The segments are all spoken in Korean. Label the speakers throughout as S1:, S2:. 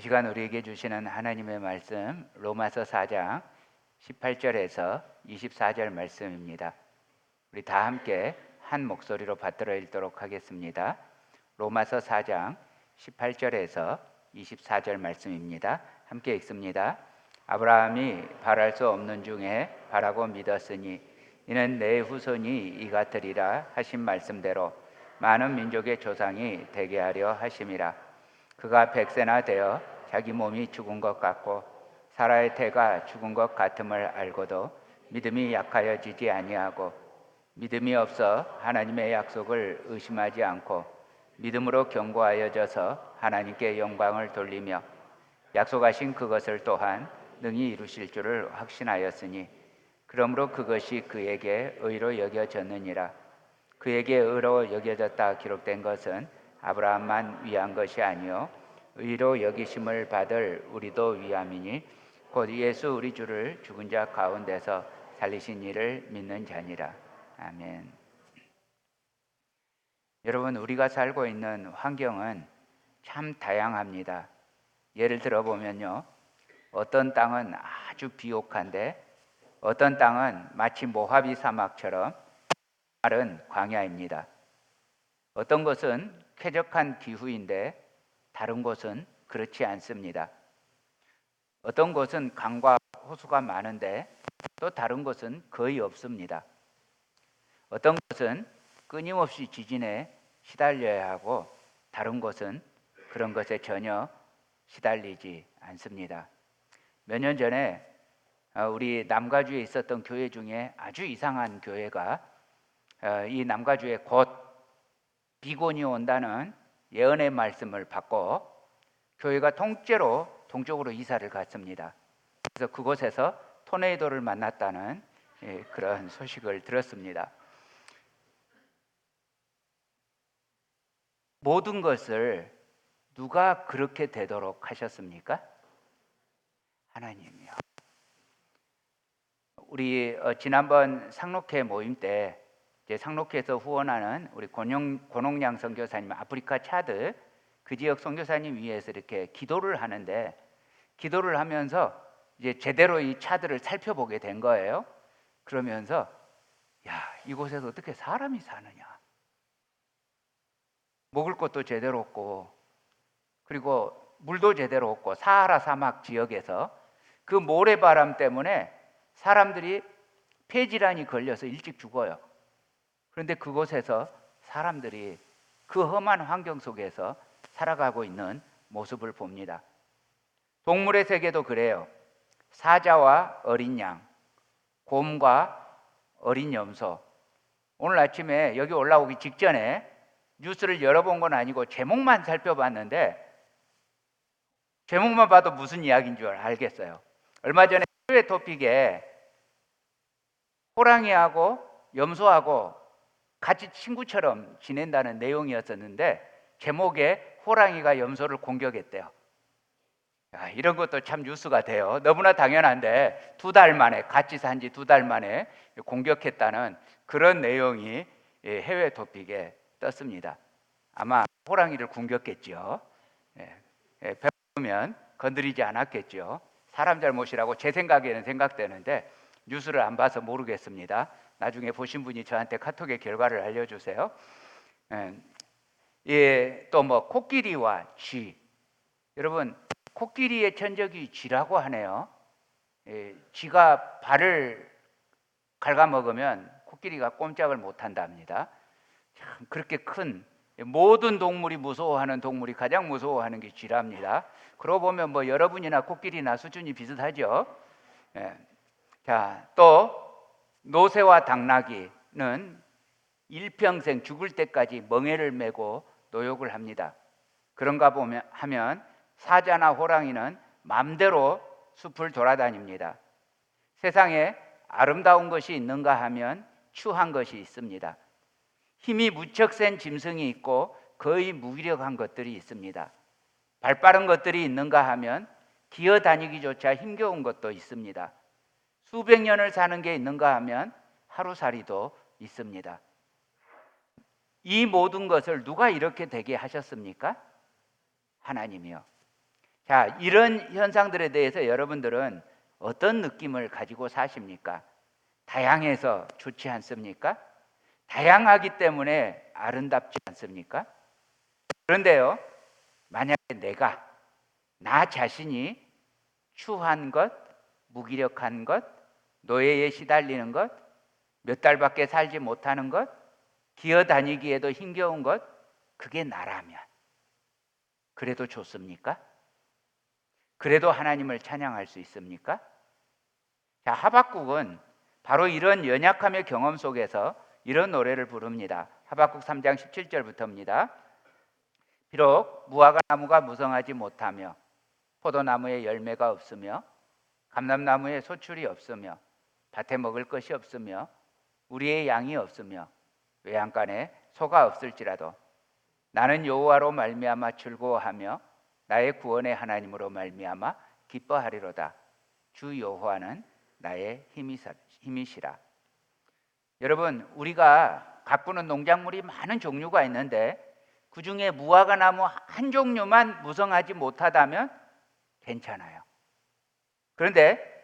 S1: 시간 우리에게 주시는 하나님의 말씀 로마서 4장 18절에서 24절 말씀입니다. 우리 다 함께 한 목소리로 받들어 읽도록 하겠습니다. 로마서 4장 18절에서 24절 말씀입니다. 함께 읽습니다. 아브라함이 바랄 수 없는 중에 바라고 믿었으니 이는 내 후손이 이같으리라 하신 말씀대로 많은 민족의 조상이 되게 하려 하심이라. 그가 100세나 되어 자기 몸이 죽은 것 같고 사라의 태가 죽은 것 같음을 알고도 믿음이 약하여지지 아니하고 믿음이 없어 하나님의 약속을 의심하지 않고 믿음으로 견고하여져서 하나님께 영광을 돌리며 약속하신 그것을 또한 능히 이루실 줄을 확신하였으니 그러므로 그것이 그에게 의로 여겨졌느니라. 그에게 의로 여겨졌다 기록된 것은 아브라함만 위한 것이 아니요 의로 여기심을 받을 우리도 위함이니 곧 예수 우리 주를 죽은 자 가운데서 살리신 이를 믿는 자니라. 아멘. 여러분, 우리가 살고 있는 환경은 참 다양합니다. 예를 들어 보면요, 어떤 땅은 아주 비옥한데 어떤 땅은 마치 모하비 사막처럼 다른 광야입니다. 어떤 곳은 쾌적한 기후인데 다른 곳은 그렇지 않습니다. 어떤 곳은 강과 호수가 많은데 또 다른 곳은 거의 없습니다. 어떤 곳은 끊임없이 지진에 시달려야 하고 다른 곳은 그런 것에 전혀 시달리지 않습니다. 몇 년 전에 우리 남가주에 있었던 교회 중에 아주 이상한 교회가 이 남가주에 곧 비곤이 온다는 예언의 말씀을 받고 교회가 통째로 동쪽으로 이사를 갔습니다. 그래서 그곳에서 토네이도를 만났다는 그런 소식을 들었습니다. 모든 것을 누가 그렇게 되도록 하셨습니까? 하나님이요. 우리 지난번 상록회 모임 때 이제 상록회에서 후원하는 우리 권홍양 선교사님, 아프리카 차드 그 지역 선교사님 위해서 이렇게 기도를 하는데 기도를 하면서 이제 제대로 이 차드를 살펴보게 된 거예요. 그러면서 야, 이곳에서 어떻게 사람이 사느냐? 먹을 것도 제대로 없고 그리고 물도 제대로 없고 사하라 사막 지역에서 그 모래바람 때문에 사람들이 폐질환이 걸려서 일찍 죽어요. 그런데 그곳에서 사람들이 그 험한 환경 속에서 살아가고 있는 모습을 봅니다. 동물의 세계도 그래요. 사자와 어린 양, 곰과 어린 염소. 오늘 아침에 여기 올라오기 직전에 뉴스를 열어본 건 아니고 제목만 살펴봤는데 제목만 봐도 무슨 이야기인 줄 알겠어요. 얼마 전에 해외 토픽에 호랑이하고 염소하고 같이 친구처럼 지낸다는 내용이었었는데 제목에 호랑이가 염소를 공격했대요. 이런 것도 참 뉴스가 돼요. 너무나 당연한데 2달 만에 같이 산 지 2달 만에 공격했다는 그런 내용이 해외 토픽에 떴습니다. 아마 호랑이를 공격했죠. 배우면 건드리지 않았겠죠. 사람 잘못이라고 제 생각에는 생각되는데 뉴스를 안 봐서 모르겠습니다. 나중에 보신 분이 저한테 카톡의 결과를 알려주세요. 또 뭐 코끼리와 쥐. 여러분, 코끼리의 천적이 쥐라고 하네요. 쥐가 발을 갉아먹으면 코끼리가 꼼짝을 못한답니다. 참 그렇게 큰 모든 동물이 무서워하는 동물이 가장 무서워하는 게 쥐랍니다. 그러고 보면 뭐 여러분이나 코끼리나 수준이 비슷하죠. 자, 또 노새와 당나귀는 일평생 죽을 때까지 멍에를 메고 노역을 합니다. 그런가 하면 사자나 호랑이는 맘대로 숲을 돌아다닙니다. 세상에 아름다운 것이 있는가 하면 추한 것이 있습니다. 힘이 무척 센 짐승이 있고 거의 무기력한 것들이 있습니다. 발 빠른 것들이 있는가 하면 기어다니기조차 힘겨운 것도 있습니다. 수백 년을 사는 게 있는가 하면 하루살이도 있습니다. 이 모든 것을 누가 이렇게 되게 하셨습니까? 하나님이요. 자, 이런 현상들에 대해서 여러분들은 어떤 느낌을 가지고 사십니까? 다양해서 좋지 않습니까? 다양하기 때문에 아름답지 않습니까? 그런데요, 만약에 나 자신이 추한 것, 무기력한 것, 노예에 시달리는 것, 몇 달밖에 살지 못하는 것, 기어다니기에도 힘겨운 것, 그게 나라면 그래도 좋습니까? 그래도 하나님을 찬양할 수 있습니까? 자, 하박국은 바로 이런 연약함의 경험 속에서 이런 노래를 부릅니다. 하박국 3장 17절부터입니다. 비록 무화과 나무가 무성하지 못하며 포도나무에 열매가 없으며 감람나무에 소출이 없으며 밭에 먹을 것이 없으며 우리의 양이 없으며 외양간에 소가 없을지라도 나는 여호와로 말미암아 즐거워하며 나의 구원의 하나님으로 말미암아 기뻐하리로다. 주 여호와는 나의 힘이시라. 여러분, 우리가 가꾸는 농작물이 많은 종류가 있는데 그 중에 무화과 나무 한 종류만 무성하지 못하다면 괜찮아요. 그런데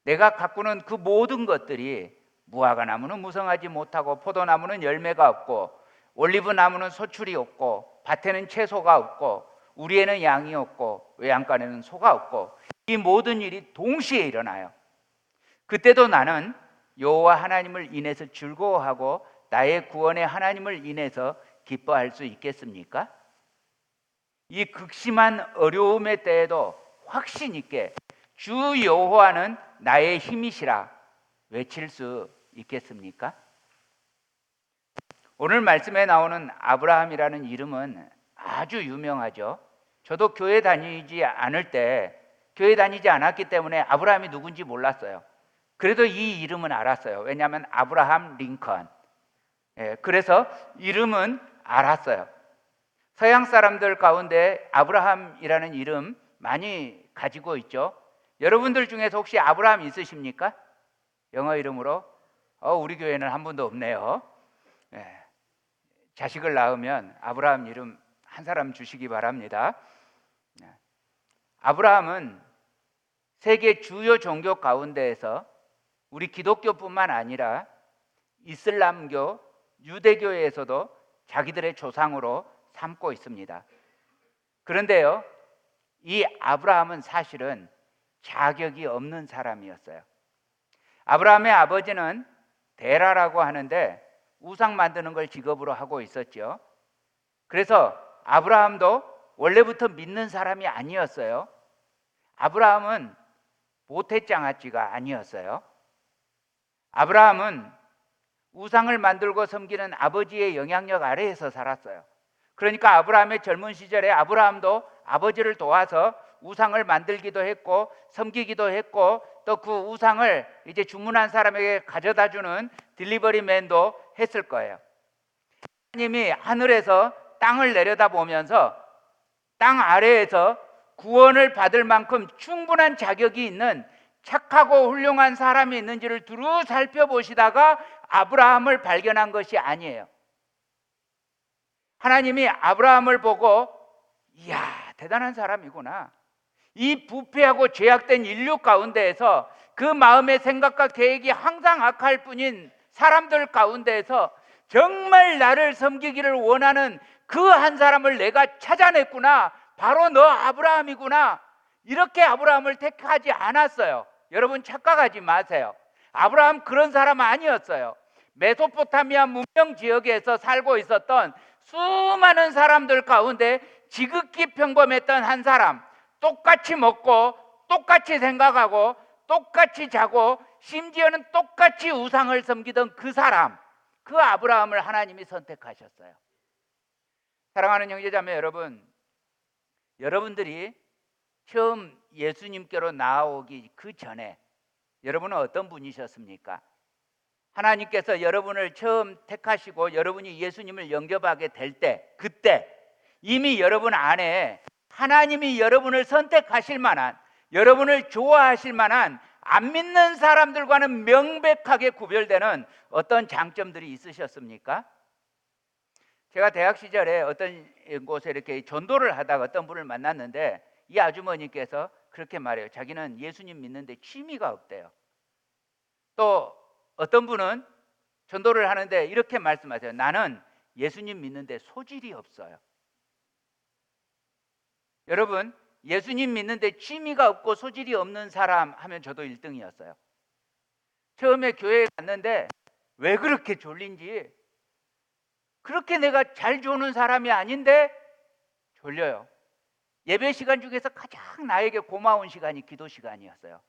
S1: 내가 가꾸는 그 모든 것들이 무화과 나무는 무성하지 못하고 포도나무는 열매가 없고 올리브 나무는 소출이 없고 밭에는 채소가 없고 우리에는 양이 없고 외양간에는 소가 없고 이 모든 일이 동시에 일어나요. 그때도 나는 여호와 하나님을 인해서 즐거워하고 나의 구원의 하나님을 인해서 기뻐할 수 있겠습니까? 이 극심한 어려움의 때에도 확신 있게 주 여호와는 나의 힘이시라 외칠 수 있겠습니까? 오늘 말씀에 나오는 아브라함이라는 이름은 아주 유명하죠. 저도 교회 다니지 않았기 때문에 아브라함이 누군지 몰랐어요. 그래도 이 이름은 알았어요. 왜냐하면 아브라함 링컨. 그래서 이름은 알았어요. 서양 사람들 가운데 아브라함이라는 이름 많이 가지고 있죠. 여러분들 중에서 혹시 아브라함 있으십니까? 영어 이름으로? 우리 교회는 한 분도 없네요. 자식을 낳으면 아브라함 이름 한 사람 주시기 바랍니다. 아브라함은 세계 주요 종교 가운데에서 우리 기독교뿐만 아니라 이슬람교, 유대교에서도 자기들의 조상으로 삼고 있습니다. 그런데요, 이 아브라함은 사실은 자격이 없는 사람이었어요. 아브라함의 아버지는 데라라고 하는데 우상 만드는 걸 직업으로 하고 있었죠. 그래서 아브라함도 원래부터 믿는 사람이 아니었어요. 아브라함은 보태장아찌가 아니었어요. 아브라함은 우상을 만들고 섬기는 아버지의 영향력 아래에서 살았어요. 그러니까 아브라함의 젊은 시절에 아브라함도 아버지를 도와서 우상을 만들기도 했고 섬기기도 했고 또 그 우상을 이제 주문한 사람에게 가져다 주는 딜리버리맨도 했을 거예요. 하나님이 하늘에서 땅을 내려다보면서 땅 아래에서 구원을 받을 만큼 충분한 자격이 있는 착하고 훌륭한 사람이 있는지를 두루 살펴보시다가 아브라함을 발견한 것이 아니에요. 하나님이 아브라함을 보고 이야, 대단한 사람이구나. 이 부패하고 죄악된 인류 가운데에서 그 마음의 생각과 계획이 항상 악할 뿐인 사람들 가운데에서 정말 나를 섬기기를 원하는 그 한 사람을 내가 찾아냈구나. 바로 너 아브라함이구나. 이렇게 아브라함을 택하지 않았어요. 여러분 착각하지 마세요. 아브라함 그런 사람 아니었어요. 메소포타미아 문명 지역에서 살고 있었던 수많은 사람들 가운데 지극히 평범했던 한 사람, 똑같이 먹고 똑같이 생각하고 똑같이 자고 심지어는 똑같이 우상을 섬기던 그 사람, 그 아브라함을 하나님이 선택하셨어요. 사랑하는 형제자매 여러분, 여러분들이 처음 예수님께로 나아오기 그 전에 여러분은 어떤 분이셨습니까? 하나님께서 여러분을 처음 택하시고 여러분이 예수님을 영접하게 될 때, 그때 이미 여러분 안에 하나님이 여러분을 선택하실 만한, 여러분을 좋아하실 만한 안 믿는 사람들과는 명백하게 구별되는 어떤 장점들이 있으셨습니까? 제가 대학 시절에 어떤 곳에 이렇게 전도를 하다가 어떤 분을 만났는데 이 아주머니께서 그렇게 말해요. 자기는 예수님 믿는데 취미가 없대요. 또 어떤 분은 전도를 하는데 이렇게 말씀하세요. 나는 예수님 믿는데 소질이 없어요. 여러분, 예수님 믿는데 취미가 없고 소질이 없는 사람 하면 저도 1등이었어요. 처음에 교회에 갔는데 왜 그렇게 졸린지, 그렇게 내가 잘 조는 사람이 아닌데 졸려요. 예배 시간 중에서 가장 나에게 고마운 시간이 기도 시간이었어요.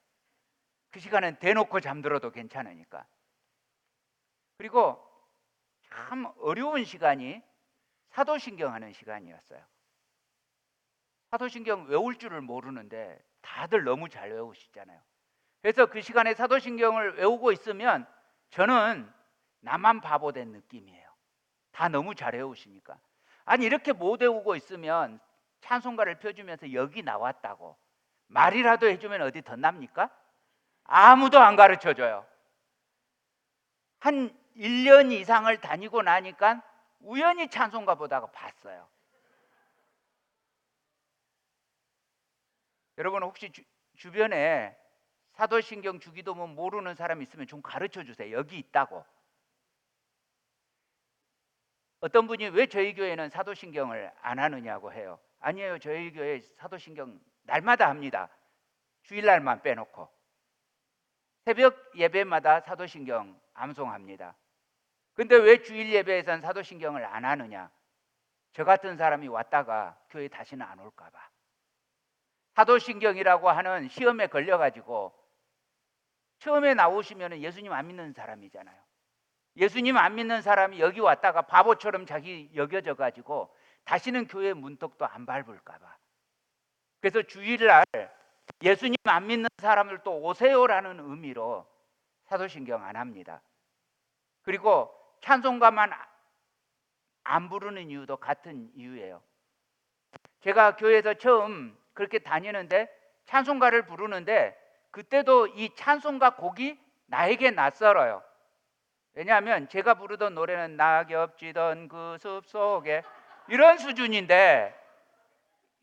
S1: 그 시간은 대놓고 잠들어도 괜찮으니까. 그리고 참 어려운 시간이 사도신경 하는 시간이었어요. 사도신경 외울 줄을 모르는데 다들 너무 잘 외우시잖아요. 그래서 그 시간에 사도신경을 외우고 있으면 저는 나만 바보 된 느낌이에요. 다 너무 잘 외우시니까. 아니, 이렇게 못 외우고 있으면 찬송가를 펴주면서 여기 나왔다고 말이라도 해주면 어디 덧납니까? 아무도 안 가르쳐줘요. 한 1년 이상을 다니고 나니까 우연히 찬송가 보다가 봤어요. 여러분, 혹시 주변에 사도신경 주기도문 모르는 사람 있으면 좀 가르쳐 주세요. 여기 있다고. 어떤 분이 왜 저희 교회는 사도신경을 안 하느냐고 해요. 아니에요, 저희 교회 사도신경 날마다 합니다. 주일날만 빼놓고. 새벽 예배마다 사도신경 암송합니다. 근데 왜 주일 예배에선 사도신경을 안 하느냐? 저 같은 사람이 왔다가 교회 다시는 안 올까 봐. 사도신경이라고 하는 시험에 걸려가지고 처음에 나오시면 예수님 안 믿는 사람이잖아요. 예수님 안 믿는 사람이 여기 왔다가 바보처럼 자기 여겨져 가지고 다시는 교회 문턱도 안 밟을까 봐. 그래서 주일날 예수님 안 믿는 사람들도 오세요라는 의미로 사도신경 안 합니다. 그리고 찬송가만 안 부르는 이유도 같은 이유예요. 제가 교회에서 처음 그렇게 다니는데 찬송가를 부르는데 그때도 이 찬송가 곡이 나에게 낯설어요. 왜냐하면 제가 부르던 노래는 낙엽 지던 그 숲속에 이런 수준인데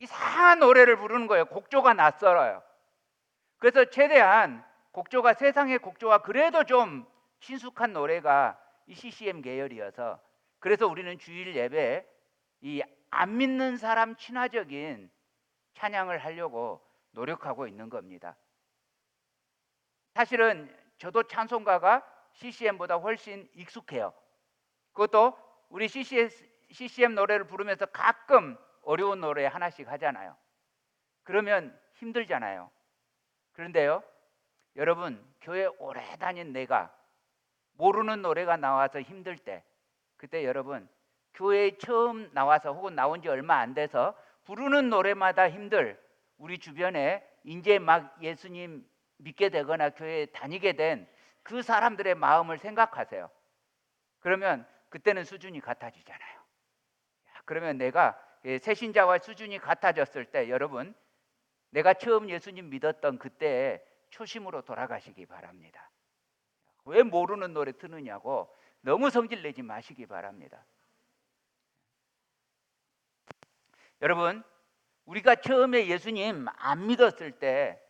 S1: 이상한 노래를 부르는 거예요. 곡조가 낯설어요. 그래서 최대한 곡조가, 세상의 곡조가 그래도 좀 친숙한 노래가 이 CCM 계열이어서, 그래서 우리는 주일 예배에 이 안 믿는 사람 친화적인 찬양을 하려고 노력하고 있는 겁니다. 사실은 저도 찬송가가 CCM보다 훨씬 익숙해요. 그것도 우리 CCM 노래를 부르면서 가끔 어려운 노래 하나씩 하잖아요. 그러면 힘들잖아요. 그런데요, 여러분, 교회 오래 다닌 내가 모르는 노래가 나와서 힘들 때, 그때 여러분 교회에 처음 나와서 혹은 나온 지 얼마 안 돼서 부르는 노래마다 힘들 우리 주변에 이제 막 예수님 믿게 되거나 교회에 다니게 된 그 사람들의 마음을 생각하세요. 그러면 그때는 수준이 같아지잖아요. 그러면 내가 새신자와 수준이 같아졌을 때 여러분, 내가 처음 예수님 믿었던 그때의 초심으로 돌아가시기 바랍니다. 왜 모르는 노래 트느냐고 너무 성질 내지 마시기 바랍니다. 여러분, 우리가 처음에 예수님 안 믿었을 때,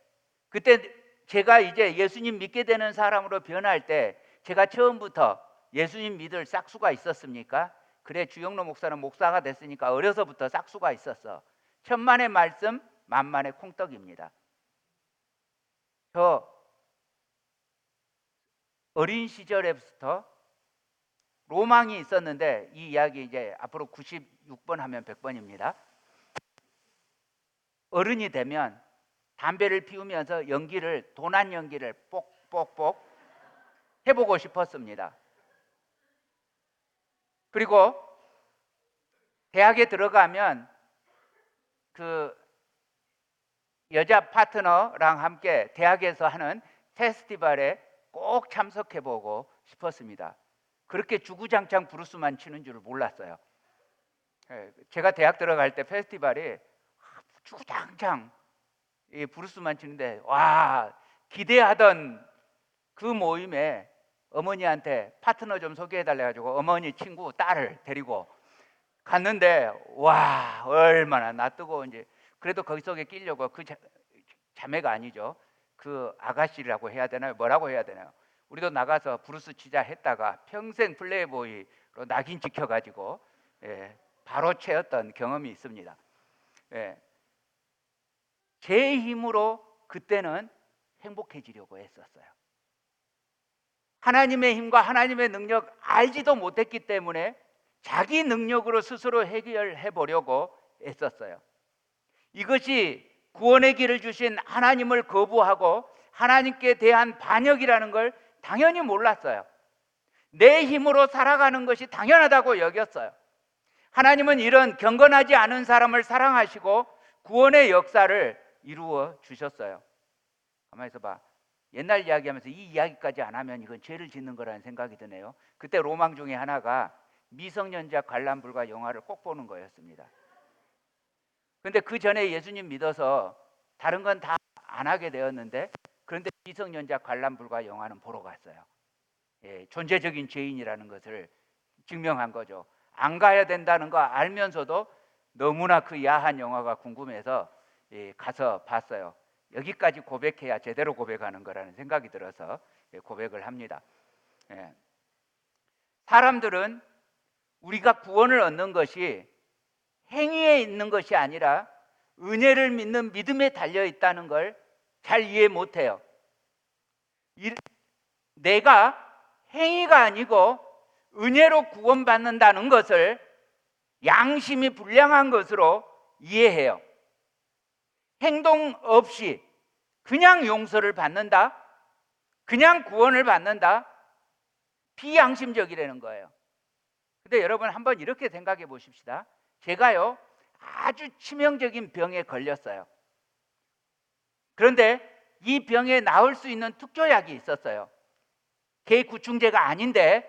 S1: 그때 제가 이제 예수님 믿게 되는 사람으로 변할 때 제가 처음부터 예수님 믿을 싹수가 있었습니까? 그래, 주영로 목사는 목사가 됐으니까 어려서부터 싹수가 있었어. 천만의 말씀 만만의 콩떡입니다. 저 어린 시절에부터 로망이 있었는데, 이 이야기 이제 앞으로 96번 하면 100번입니다. 어른이 되면 담배를 피우면서 연기를, 도난 연기를 뽁뽁뽁 해보고 싶었습니다. 그리고 대학에 들어가면 그 여자 파트너랑 함께 대학에서 하는 페스티벌에 꼭 참석해보고 싶었습니다. 그렇게 주구장창 브루스만 치는 줄 몰랐어요. 제가 대학 들어갈 때 페스티벌이 주구장창 이 브루스만 치는데, 와, 기대하던 그 모임에 어머니한테 파트너 좀 소개해달래 가지고 어머니 친구 딸을 데리고 갔는데, 와, 얼마나 낯뜨거운지. 그래도 거기 속에 끼려고 그 자매가 아니죠. 그 아가씨라고 해야 되나요? 뭐라고 해야 되나요? 우리도 나가서 브루스 치자 했다가 평생 플레이보이로 낙인 찍혀가지고 바로 채웠던 경험이 있습니다. 제 힘으로 그때는 행복해지려고 했었어요. 하나님의 힘과 하나님의 능력 알지도 못했기 때문에 자기 능력으로 스스로 해결해 보려고 애썼어요. 이것이 구원의 길을 주신 하나님을 거부하고 하나님께 대한 반역이라는 걸 당연히 몰랐어요. 내 힘으로 살아가는 것이 당연하다고 여겼어요. 하나님은 이런 경건하지 않은 사람을 사랑하시고 구원의 역사를 이루어 주셨어요. 가만히 있어봐. 옛날 이야기하면서 이 이야기까지 안 하면 이건 죄를 짓는 거라는 생각이 드네요. 그때 로망 중에 하나가 미성년자 관람불가 영화를 꼭 보는 거였습니다. 그런데 그 전에 예수님 믿어서 다른 건 다 안 하게 되었는데, 그런데 미성년자 관람불가 영화는 보러 갔어요. 존재적인 죄인이라는 것을 증명한 거죠. 안 가야 된다는 거 알면서도 너무나 그 야한 영화가 궁금해서 가서 봤어요. 여기까지 고백해야 제대로 고백하는 거라는 생각이 들어서 고백을 합니다. 사람들은 우리가 구원을 얻는 것이 행위에 있는 것이 아니라 은혜를 믿는 믿음에 달려 있다는 걸 잘 이해 못해요. 내가 행위가 아니고 은혜로 구원받는다는 것을 양심이 불량한 것으로 이해해요. 행동 없이 그냥 용서를 받는다, 그냥 구원을 받는다, 비양심적이라는 거예요. 근데 여러분 한번 이렇게 생각해 보십시다. 제가요 아주 치명적인 병에 걸렸어요. 그런데 이 병에 나을 수 있는 특효약이 있었어요. 개구충제가 아닌데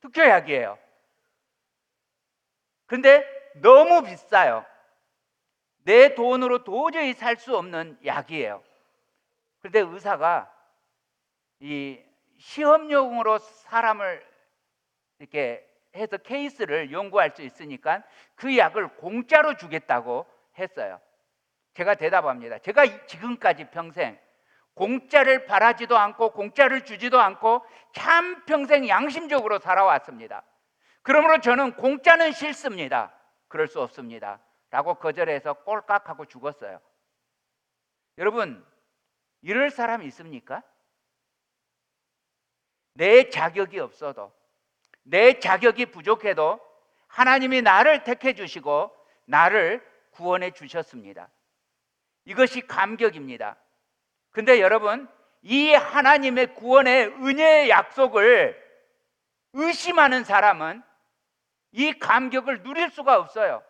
S1: 특효약이에요. 근데 너무 비싸요. 내 돈으로 도저히 살 수 없는 약이에요. 그런데 의사가 이 시험용으로 사람을 이렇게 해서 케이스를 연구할 수 있으니까 그 약을 공짜로 주겠다고 했어요. 제가 대답합니다. 제가 지금까지 평생 공짜를 바라지도 않고 공짜를 주지도 않고 참 평생 양심적으로 살아왔습니다. 그러므로 저는 공짜는 싫습니다. 그럴 수 없습니다. 라고 거절해서 꼴깍하고 죽었어요. 여러분, 이럴 사람이 있습니까? 내 자격이 없어도, 내 자격이 부족해도 하나님이 나를 택해 주시고 나를 구원해 주셨습니다. 이것이 감격입니다. 근데 여러분, 이 하나님의 구원의 은혜의 약속을 의심하는 사람은 이 감격을 누릴 수가 없어요.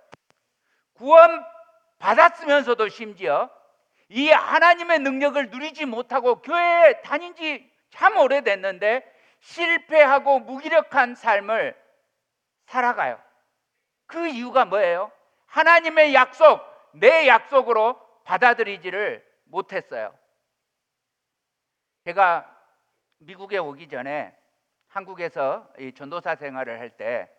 S1: 구원 받았으면서도 심지어 이 하나님의 능력을 누리지 못하고 교회에 다닌 지 참 오래됐는데 실패하고 무기력한 삶을 살아가요. 그 이유가 뭐예요? 하나님의 약속, 내 약속으로 받아들이지를 못했어요. 제가 미국에 오기 전에 한국에서 이 전도사 생활을 할 때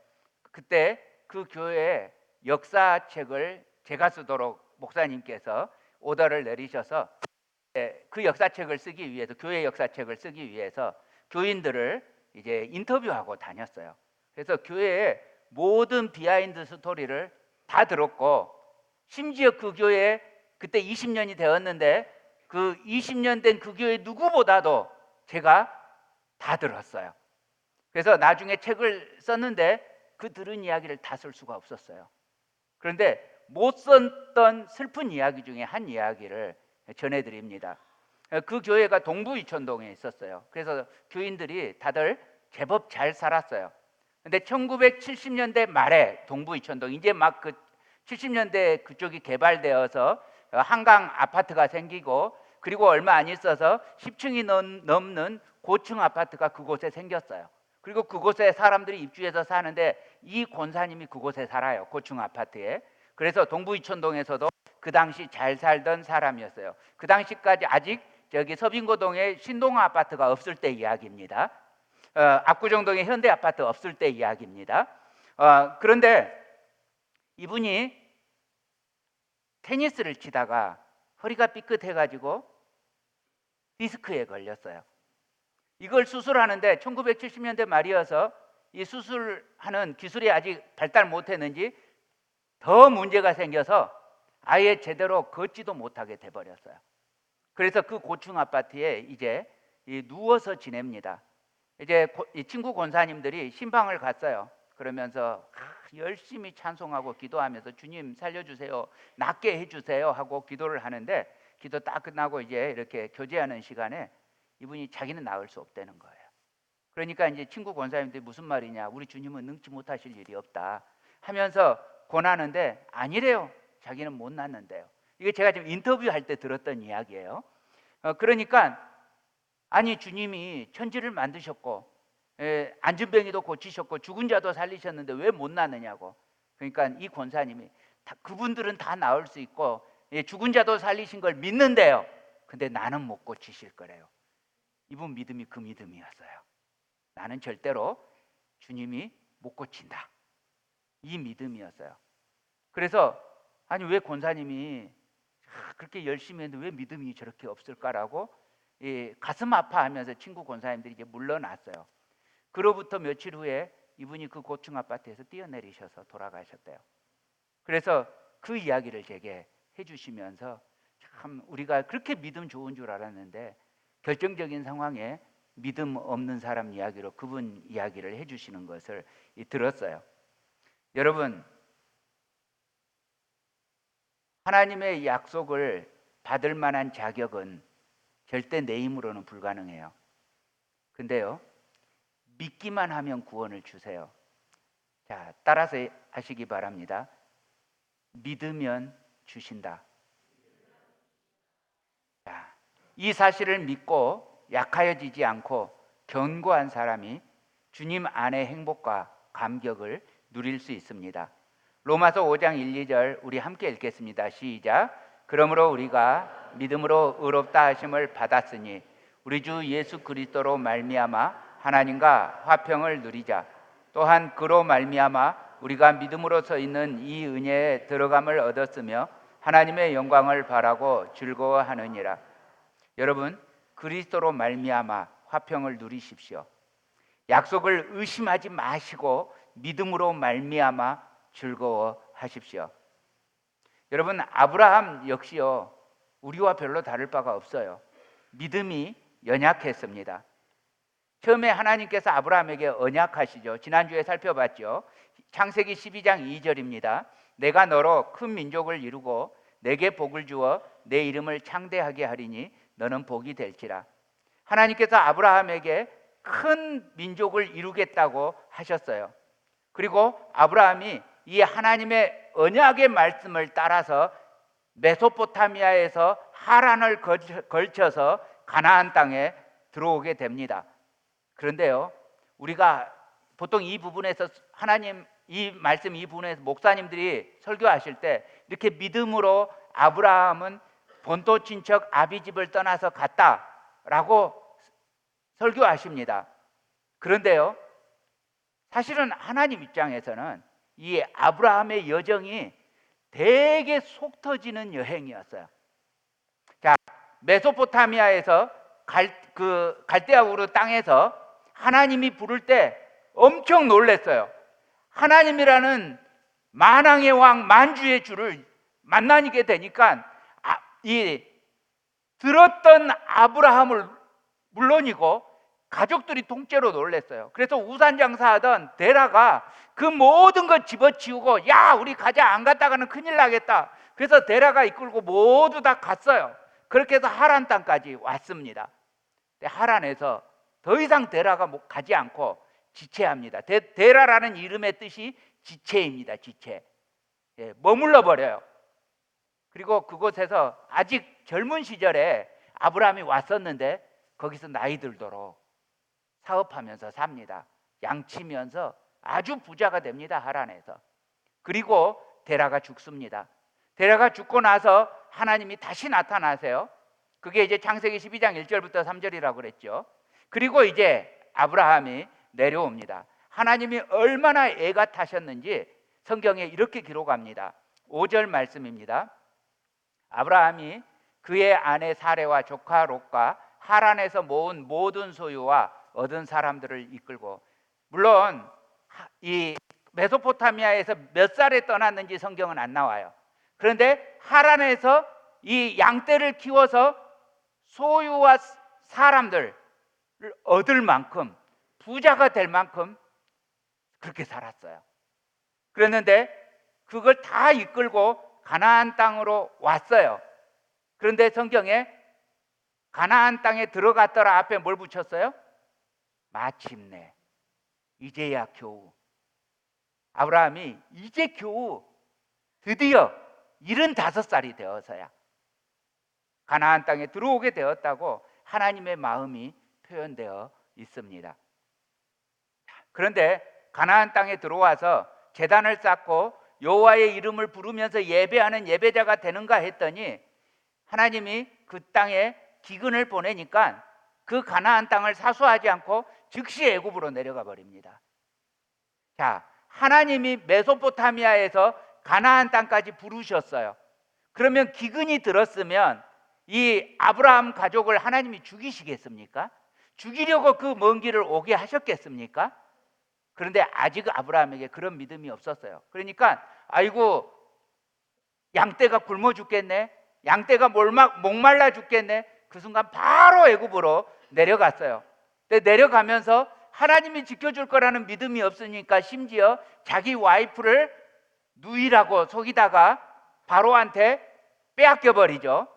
S1: 그때 그 교회에 역사책을 제가 쓰도록 목사님께서 오더를 내리셔서 그 역사책을 쓰기 위해서, 교회 역사책을 쓰기 위해서 교인들을 이제 인터뷰하고 다녔어요. 그래서 교회의 모든 비하인드 스토리를 다 들었고, 심지어 그 교회에 그때 20년이 되었는데 그 20년 된 그 교회 누구보다도 제가 다 들었어요. 그래서 나중에 책을 썼는데 그 들은 이야기를 다 쓸 수가 없었어요. 그런데 못 썼던 슬픈 이야기 중에 한 이야기를 전해드립니다. 그 교회가 동부 이촌동에 있었어요. 그래서 교인들이 다들 제법 잘 살았어요. 근데 1970년대 말에 동부 이촌동, 이제 막 그 70년대 그쪽이 개발되어서 한강 아파트가 생기고, 그리고 얼마 안 있어서 10층이 넘는 고층 아파트가 그곳에 생겼어요. 그리고 그곳에 사람들이 입주해서 사는데 이 권사님이 그곳에 살아요. 고층 아파트에. 그래서 동부 이촌동에서도 그 당시 잘 살던 사람이었어요. 그 당시까지 아직 저기 서빙고동에 신동 아파트가 없을 때 이야기입니다. 압구정동에 현대 아파트 없을 때 이야기입니다. 그런데 이분이 테니스를 치다가 허리가 삐끗해가지고 디스크에 걸렸어요. 이걸 수술하는데 1970년대 말이어서 이 수술하는 기술이 아직 발달 못했는지 더 문제가 생겨서 아예 제대로 걷지도 못하게 돼버렸어요. 그래서 그 고층 아파트에 이제 누워서 지냅니다. 이제 이 친구 권사님들이 신방을 갔어요. 그러면서 열심히 찬송하고 기도하면서 주님 살려주세요, 낫게 해주세요 하고 기도를 하는데, 기도 딱 끝나고 이제 이렇게 교제하는 시간에 이분이 자기는 나을 수 없다는 거예요. 그러니까 이제 친구 권사님들이 무슨 말이냐, 우리 주님은 능치 못하실 일이 없다 하면서 권하는데 아니래요. 자기는 못 낫는데요. 이게 제가 지금 인터뷰할 때 들었던 이야기예요. 그러니까 아니 주님이 천지를 만드셨고 안진뱅이도 고치셨고 죽은 자도 살리셨는데 왜 못 낫느냐고. 그러니까 이 권사님이 그분들은 다 나을 수 있고 죽은 자도 살리신 걸 믿는데요, 근데 나는 못 고치실 거래요. 이분 믿음이 그 믿음이었어요. 나는 절대로 주님이 못 고친다, 이 믿음이었어요. 그래서 아니 왜 권사님이 그렇게 열심히 했는데 왜 믿음이 저렇게 없을까라고 가슴 아파하면서 친구 권사님들이 이제 물러났어요. 그로부터 며칠 후에 이분이 그 고층 아파트에서 뛰어내리셔서 돌아가셨대요. 그래서 그 이야기를 제게 해주시면서 참 우리가 그렇게 믿음 좋은 줄 알았는데 결정적인 상황에 믿음 없는 사람 이야기로 그분 이야기를 해주시는 것을 들었어요. 여러분, 하나님의 약속을 받을 만한 자격은 절대 내 힘으로는 불가능해요. 근데요, 믿기만 하면 구원을 주세요. 자, 따라서 하시기 바랍니다. 믿으면 주신다. 자, 이 사실을 믿고 약하여지지 않고 견고한 사람이 주님 안의 행복과 감격을 누릴 수 있습니다. 로마서 5장 1, 2절 우리 함께 읽겠습니다. 시작. 그러므로 우리가 믿음으로 의롭다 하심을 받았으니 우리 주 예수 그리스도로 말미암아 하나님과 화평을 누리자. 또한 그로 말미암아 우리가 믿음으로서 있는 이 은혜에 들어감을 얻었으며 하나님의 영광을 바라고 즐거워하느니라. 여러분, 그리스도로 말미암아 화평을 누리십시오. 약속을 의심하지 마시고 믿음으로 말미암아 즐거워하십시오. 여러분, 아브라함 역시요, 우리와 별로 다를 바가 없어요. 믿음이 연약했습니다. 처음에 하나님께서 아브라함에게 언약하시죠. 지난주에 살펴봤죠. 창세기 12장 2절입니다. 내가 너로 큰 민족을 이루고 내게 복을 주어 내 이름을 창대하게 하리니 너는 복이 될지라. 하나님께서 아브라함에게 큰 민족을 이루겠다고 하셨어요. 그리고 아브라함이 이 하나님의 언약의 말씀을 따라서 메소포타미아에서 하란을 걸쳐서 가나안 땅에 들어오게 됩니다. 그런데요, 우리가 보통 이 부분에서 하나님 이 말씀 이 부분에서 목사님들이 설교하실 때 이렇게 믿음으로 아브라함은 본토 친척 아비집을 떠나서 갔다라고 설교하십니다. 그런데요, 사실은 하나님 입장에서는 이 아브라함의 여정이 되게 속 터지는 여행이었어요. 자, 메소포타미아에서 갈대아 우르 땅에서 하나님이 부를 때 엄청 놀랐어요. 하나님이라는 만왕의 왕 만주의 주를 만나게 되니까 이 들었던 아브라함을 물론이고 가족들이 통째로 놀랐어요. 그래서 우산 장사하던 데라가 그 모든 걸 집어치우고 야 우리 가자, 안 갔다가는 큰일 나겠다. 그래서 데라가 이끌고 모두 다 갔어요. 그렇게 해서 하란 땅까지 왔습니다. 하란에서 더 이상 데라가 가지 않고 지체합니다. 데라라는 이름의 뜻이 지체입니다. 지체. 머물러 버려요. 그리고 그곳에서 아직 젊은 시절에 아브라함이 왔었는데 거기서 나이 들도록 사업하면서 삽니다. 양치면서 아주 부자가 됩니다. 하란에서. 그리고 데라가 죽습니다. 데라가 죽고 나서 하나님이 다시 나타나세요. 그게 이제 창세기 12장 1절부터 3절이라고 그랬죠. 그리고 이제 아브라함이 내려옵니다. 하나님이 얼마나 애가 타셨는지 성경에 이렇게 기록합니다. 5절 말씀입니다. 아브라함이 그의 아내 사레와 조카 롯과 하란에서 모은 모든 소유와 얻은 사람들을 이끌고, 물론 이 메소포타미아에서 몇 살에 떠났는지 성경은 안 나와요. 그런데 하란에서 이 양떼를 키워서 소유와 사람들을 얻을 만큼, 부자가 될 만큼 그렇게 살았어요. 그랬는데 그걸 다 이끌고 가나안 땅으로 왔어요. 그런데 성경에 가나안 땅에 들어갔더라 앞에 뭘 붙였어요? 마침내, 이제야 겨우. 아브라함이 이제 겨우 드디어 75살이 되어서야 가나안 땅에 들어오게 되었다고 하나님의 마음이 표현되어 있습니다. 그런데 가나안 땅에 들어와서 제단을 쌓고 여호와의 이름을 부르면서 예배하는 예배자가 되는가 했더니 하나님이 그 땅에 기근을 보내니까 그 가나안 땅을 사수하지 않고 즉시 애굽으로 내려가 버립니다. 자, 하나님이 메소포타미아에서 가나안 땅까지 부르셨어요. 그러면 기근이 들었으면 이 아브라함 가족을 하나님이 죽이시겠습니까? 죽이려고 그 먼 길을 오게 하셨겠습니까? 그런데 아직 아브라함에게 그런 믿음이 없었어요. 그러니까 아이고, 양떼가 굶어 죽겠네, 양떼가 목말라 죽겠네. 그 순간 바로 애굽으로 내려갔어요. 근데 내려가면서 하나님이 지켜줄 거라는 믿음이 없으니까 심지어 자기 와이프를 누이라고 속이다가 바로한테 빼앗겨 버리죠.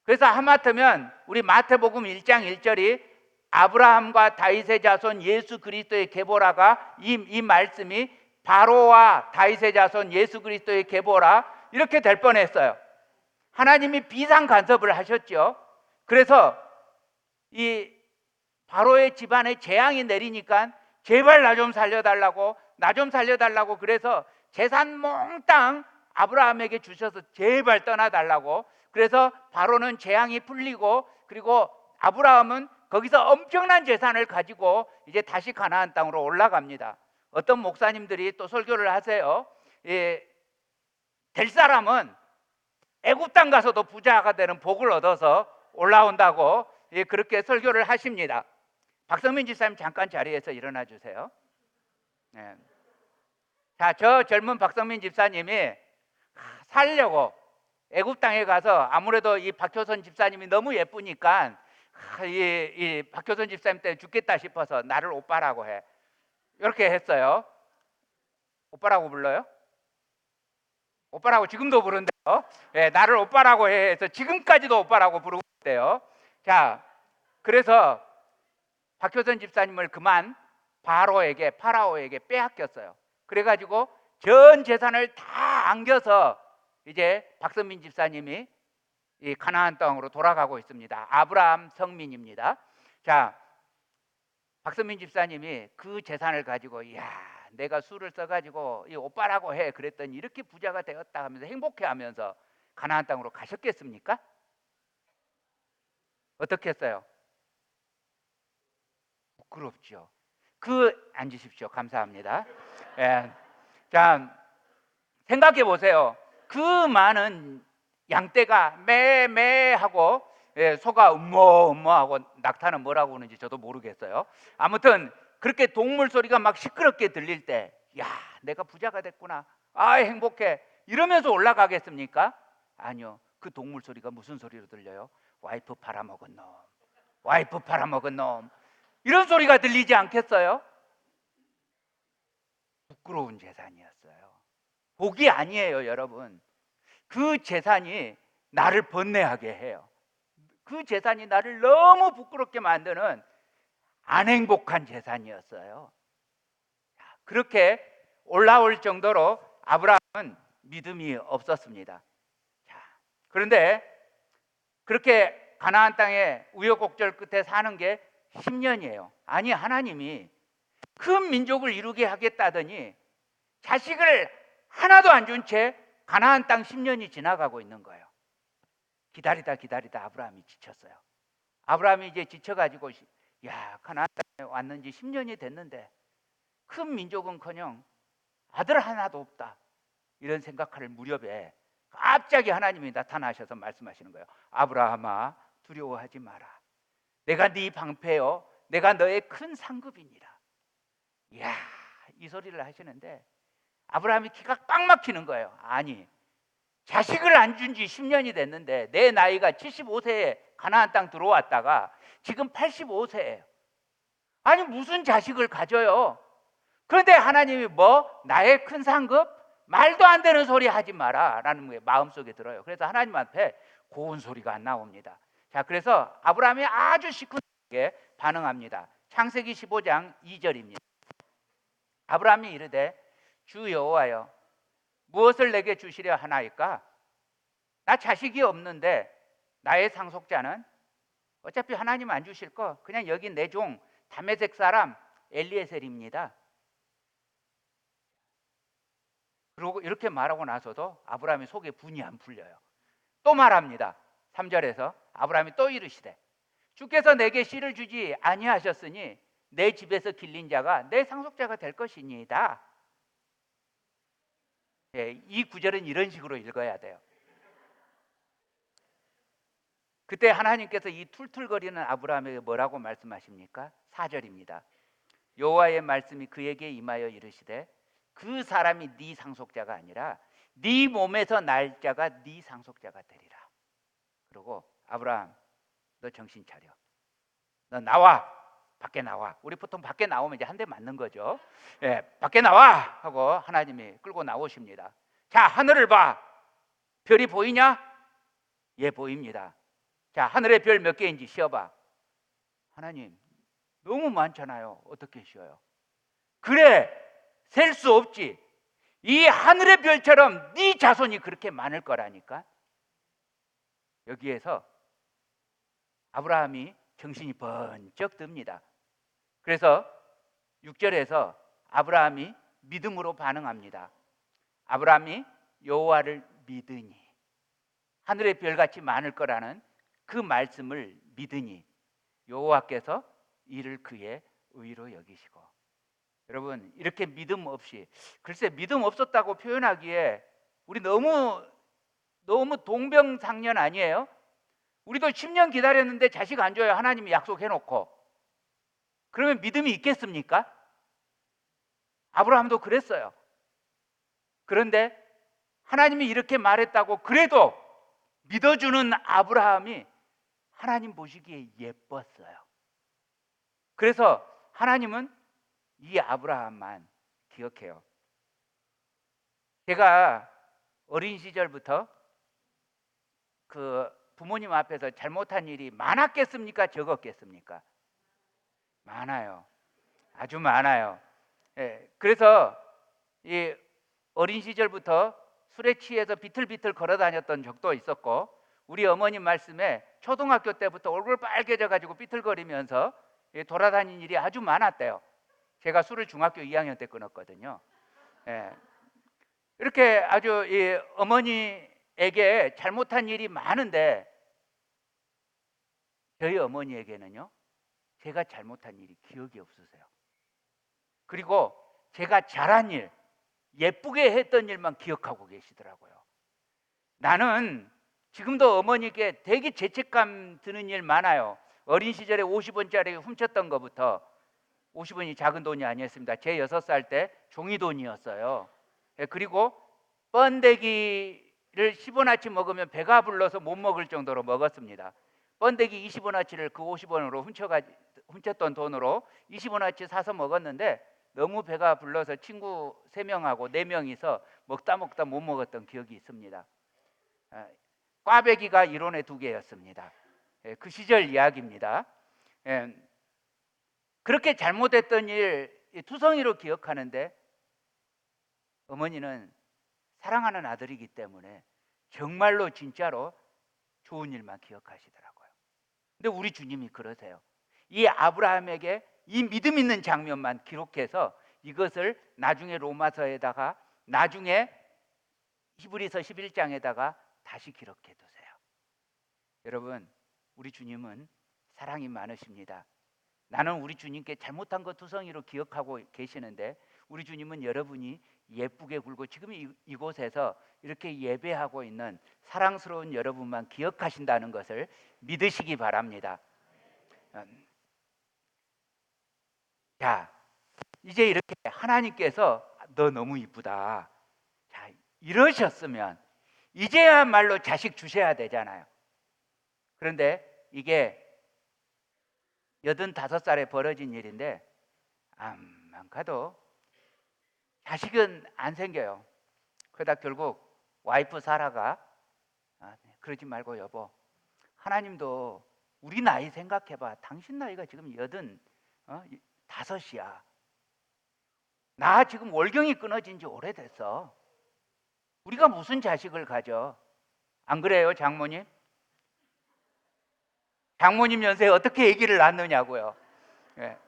S1: 그래서 하마터면 우리 마태복음 1장 1절이 아브라함과 다윗의 자손 예수 그리스도의 계보라가 이 말씀이 바로와 다윗의 자손 예수 그리스도의 계보라 이렇게 될 뻔했어요. 하나님이 비상 간섭을 하셨죠. 그래서 이 바로의 집안에 재앙이 내리니까 제발 나 좀 살려달라고, 나 좀 살려달라고, 그래서 재산 몽땅 아브라함에게 주셔서 제발 떠나달라고. 그래서 바로는 재앙이 풀리고, 그리고 아브라함은 거기서 엄청난 재산을 가지고 이제 다시 가나안 땅으로 올라갑니다. 어떤 목사님들이 또 설교를 하세요. 될 사람은 애굽 땅 가서도 부자가 되는 복을 얻어서 올라온다고 그렇게 설교를 하십니다. 박성민 집사님 잠깐 자리에서 일어나 주세요. 네. 자, 저 젊은 박성민 집사님이 살려고 애굽 땅에 가서 아무래도 이 박효선 집사님이 너무 예쁘니까 이 박효선 집사님 때문에 죽겠다 싶어서 나를 오빠라고 해. 이렇게 했어요. 오빠라고 불러요? 오빠라고 지금도 부른대요. 예, 나를 오빠라고 해서 지금까지도 오빠라고 부르고 있대요. 자, 그래서 박효선 집사님을 그만 파라오에게 빼앗겼어요. 그래가지고 전 재산을 다 안겨서 이제 박선민 집사님이 이 가나안 땅으로 돌아가고 있습니다. 아브라함 성민입니다. 자, 박선민 집사님이 그 재산을 가지고 내가 수를 써가지고 이 오빠라고 해 그랬더니 이렇게 부자가 되었다 하면서 행복해하면서 가나안 땅으로 가셨겠습니까? 어떻게 했어요? 부끄럽죠. 앉으십시오. 감사합니다. 예. 자, 생각해 보세요. 그 많은 양떼가 매매 하고 소가 음모 하고 낙타는 뭐라고 하는지 저도 모르겠어요. 아무튼 그렇게 동물 소리가 막 시끄럽게 들릴 때 내가 부자가 됐구나, 행복해 이러면서 올라가겠습니까? 아니요. 그 동물 소리가 무슨 소리로 들려요? 와이프 팔아먹은 놈, 와이프 팔아먹은 놈, 이런 소리가 들리지 않겠어요? 부끄러운 재산이었어요. 복이 아니에요, 여러분. 그 재산이 나를 번뇌하게 해요. 그 재산이 나를 너무 부끄럽게 만드는 안 행복한 재산이었어요. 그렇게 올라올 정도로 아브라함은 믿음이 없었습니다. 그런데 그렇게 가나안 땅에 우여곡절 끝에 사는 게 10년이에요. 아니, 하나님이 큰 민족을 이루게 하겠다더니 자식을 하나도 안 준 채 가나안 땅 10년이 지나가고 있는 거예요. 기다리다 아브라함이 지쳤어요. 아브라함이 이제 지쳐가지고 가나안 땅에 왔는지 10년이 됐는데 큰 민족은커녕 아들 하나도 없다, 이런 생각할 무렵에 갑자기 하나님이 나타나셔서 말씀하시는 거예요. 아브라함아, 두려워하지 마라. 내가 네 방패요, 내가 너의 큰 상급이니라. 이야, 이 소리를 하시는데 아브라함이 기가 꽉 막히는 거예요. 아니, 자식을 안 준 지 10년이 됐는데 내 나이가 75세에 가나안 땅 들어왔다가 지금 85세예요. 아니, 무슨 자식을 가져요? 그런데 하나님이 나의 큰 상급? 말도 안 되는 소리 하지 마라 라는 게 마음속에 들어요. 그래서 하나님 앞에 고운 소리가 안 나옵니다. 자, 그래서 아브라함이 아주 시큰하게 반응합니다. 창세기 15장 2절입니다. 아브라함이 이르되 주 여호와여, 무엇을 내게 주시려 하나이까? 나 자식이 없는데 나의 상속자는 어차피 하나님 안 주실 거 그냥 여기 내 종 다메섹 사람 엘리에셀입니다. 그리고 이렇게 말하고 나서도 아브라함이 속에 분이 안 풀려요. 또 말합니다. 3절에서 아브라함이 또 이르시되 주께서 내게 씨를 주지 아니하셨으니 내 집에서 길린 자가 내 상속자가 될 것이니이다. 이 구절은 이런 식으로 읽어야 돼요. 그때 하나님께서 이 툴툴거리는 아브라함에게 뭐라고 말씀하십니까? 4절입니다. 여호와의 말씀이 그에게 임하여 이르시되 그 사람이 네 상속자가 아니라 네 몸에서 날 자가 네 상속자가 되리라. 그리고 아브라함, 너 정신 차려. 너 나와. 밖에 나와. 우리 보통 밖에 나오면 이제 한 대 맞는 거죠. 밖에 나와 하고 하나님이 끌고 나오십니다. 자, 하늘을 봐. 별이 보이냐? 예, 보입니다. 자, 하늘의 별 몇 개인지 쉬어봐. 하나님, 너무 많잖아요. 어떻게 쉬어요? 그래, 셀 수 없지. 이 하늘의 별처럼 네 자손이 그렇게 많을 거라니까. 여기에서 아브라함이 정신이 번쩍 듭니다. 그래서 6절에서 아브라함이 믿음으로 반응합니다. 아브라함이 여호와를 믿으니, 하늘의 별같이 많을 거라는 그 말씀을 믿으니 여호와께서 이를 그의 의로 여기시고. 여러분, 이렇게 믿음 없이, 글쎄 믿음 없었다고 표현하기에 우리 너무 동병상련 아니에요? 우리도 10년 기다렸는데 자식 안 줘요. 하나님이 약속해놓고. 그러면 믿음이 있겠습니까? 아브라함도 그랬어요. 그런데 하나님이 이렇게 말했다고 그래도 믿어주는 아브라함이 하나님 보시기에 예뻤어요. 그래서 하나님은 이 아브라함만 기억해요. 제가 어린 시절부터 그 부모님 앞에서 잘못한 일이 많았겠습니까? 적었겠습니까? 많아요. 아주 많아요. 그래서 이 어린 시절부터 술에 취해서 비틀비틀 걸어 다녔던 적도 있었고, 우리 어머님 말씀에 초등학교 때부터 얼굴 빨개져 가지고 비틀거리면서 돌아다닌 일이 아주 많았대요. 제가 술을 중학교 2학년 때 끊었거든요. 이렇게 아주 이 어머니에게 잘못한 일이 많은데 저희 어머니에게는요, 제가 잘못한 일이 기억이 없으세요. 그리고 제가 잘한 일, 예쁘게 했던 일만 기억하고 계시더라고요. 나는 지금도 어머니께 되게 죄책감 드는 일 많아요. 어린 시절에 50원짜리 훔쳤던 것부터, 50원이 작은 돈이 아니었습니다. 제 6살 때 종이돈이었어요. 그리고 번데기를 10원어치 먹으면 배가 불러서 못 먹을 정도로 먹었습니다. 번데기 20원어치를 그 50원으로 훔쳤던 돈으로 20원어치 사서 먹었는데 너무 배가 불러서 친구 3명하고 4명이서 먹다 못 먹었던 기억이 있습니다. 꽈배기가 1원에 2개였습니다. 그 시절 이야기입니다. 그렇게 잘못했던 일 투성이로 기억하는데 어머니는 사랑하는 아들이기 때문에 정말로 진짜로 좋은 일만 기억하시더라고요. 근데 우리 주님이 그러세요. 이 아브라함에게 이 믿음 있는 장면만 기록해서 이것을 나중에 로마서에다가, 나중에 히브리서 11장에다가 다시 기록해 두세요. 여러분, 우리 주님은 사랑이 많으십니다. 나는 우리 주님께 잘못한 것 투성이로 기억하고 계시는데 우리 주님은 여러분이 예쁘게 굴고 지금 이곳에서 이렇게 예배하고 있는 사랑스러운 여러분만 기억하신다는 것을 믿으시기 바랍니다. 자, 이제 이렇게 하나님께서 너 너무 이쁘다, 자, 이러셨으면 이제야말로 자식 주셔야 되잖아요. 그런데 이게 85살에 벌어진 일인데 암만 가도 자식은 안 생겨요. 그러다 결국 와이프 사라가 그러지 말고 여보, 하나님도 우리 나이 생각해봐. 당신 나이가 지금 85이야. 나 지금 월경이 끊어진 지 오래됐어. 우리가 무슨 자식을 가져? 안 그래요, 장모님? 장모님 연세에 어떻게 아기를 낳느냐고요. 예.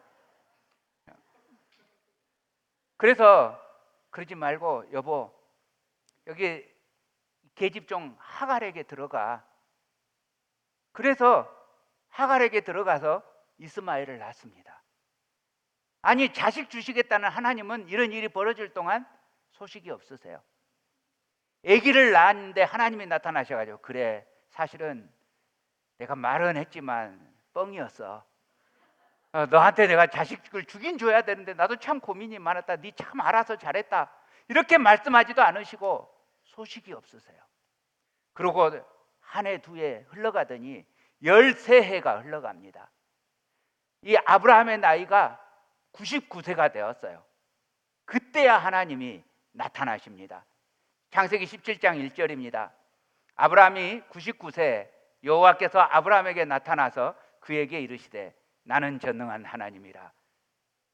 S1: 그래서 그러지 말고 여보, 여기 계집종 하갈에게 들어가. 그래서 하갈에게 들어가서 이스마엘을 낳습니다. 아니, 자식 주시겠다는 하나님은 이런 일이 벌어질 동안 소식이 없으세요. 아기를 낳았는데 하나님이 나타나셔가지고 그래, 사실은 내가 말은 했지만 뻥이었어. 너한테 내가 자식을 주긴 줘야 되는데 나도 참 고민이 많았다. 네 참 알아서 잘했다. 이렇게 말씀하지도 않으시고 소식이 없으세요. 그러고 한 해 두 해 흘러가더니 13해가 흘러갑니다. 이 아브라함의 나이가 99세가 되었어요. 그때야 하나님이 나타나십니다. 창세기 17장 1절입니다. 아브라함이 99세 여호와께서 아브라함에게 나타나서 그에게 이르시되 나는 전능한 하나님이라.